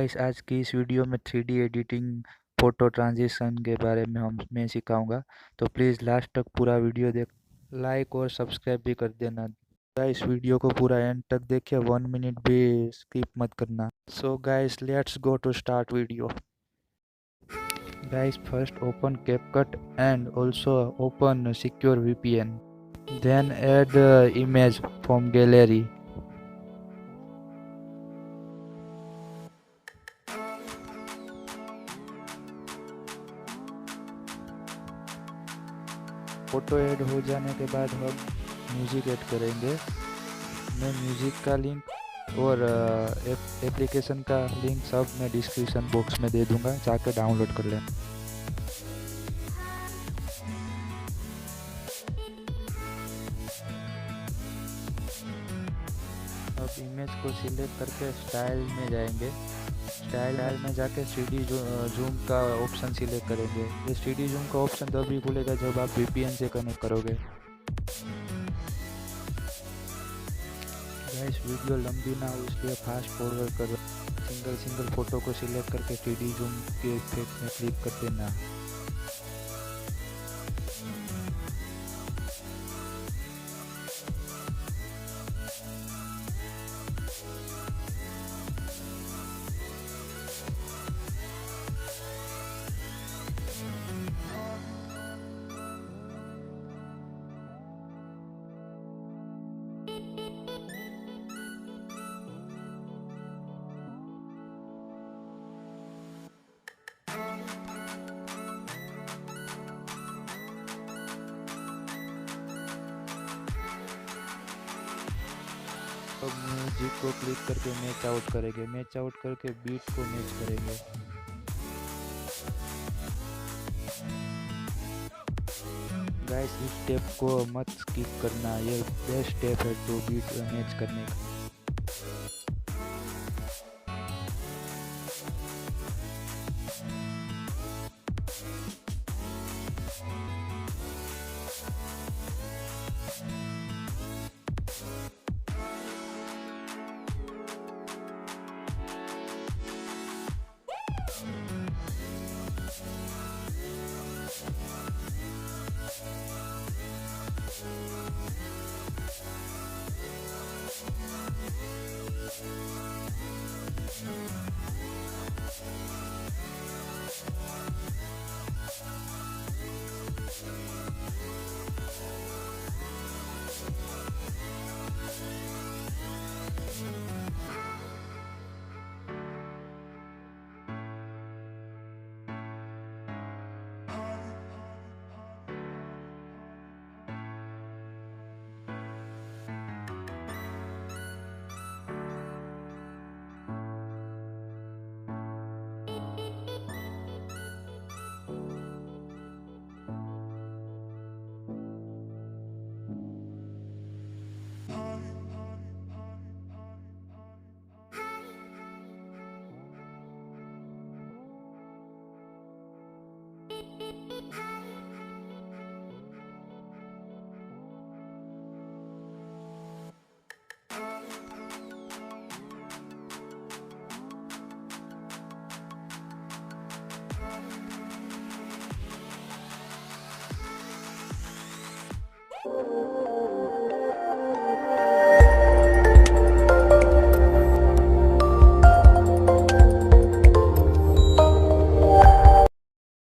Guys आज की इस वीडियो में 3D एडिटिंग फोटो ट्रांजिशन के बारे में मैं सिखाऊंगा। तो प्लीज़ लास्ट तक पूरा वीडियो देख, लाइक और सब्सक्राइब भी कर देना। गाइस वीडियो को पूरा एंड तक देखिए, 1 मिनट भी स्किप मत करना। So guys let's go to start video. Guys first open CapCut and also open secure VPN, then add image from gallery. Photo add हो जाने के बाद हम म्यूज़िक ऐड करेंगे। मैं म्यूज़िक का लिंक और एप्लीकेशन का लिंक सब मैं डिस्क्रिप्शन बॉक्स में दे दूंगा, जाकर डाउनलोड कर लें। अब इमेज को सिलेक्ट करके स्टाइल में जाएंगे। स्टाइल में जाके 3D जूम का ऑप्शन सिलेक्ट करेंगे। ये 3D जूम का ऑप्शन तभी खुलेगा जब आप VPN से कनेक्ट करोगे। गाइस वीडियो लंबी ना हो इसलिए फास्ट फॉरवर्ड कर, सिंगल फोटो को सिलेक्ट करके 3D जूम के इफेक्ट में क्लिक कर देना। अब म्यूजिक को क्लिक करके मैच आउट करेंगे। मैच आउट करके बीट को मैच करेंगे। गाइस इस स्टेप को मत स्किप करना, ये बेस्ट स्टेप है टू बीट मैच करने का।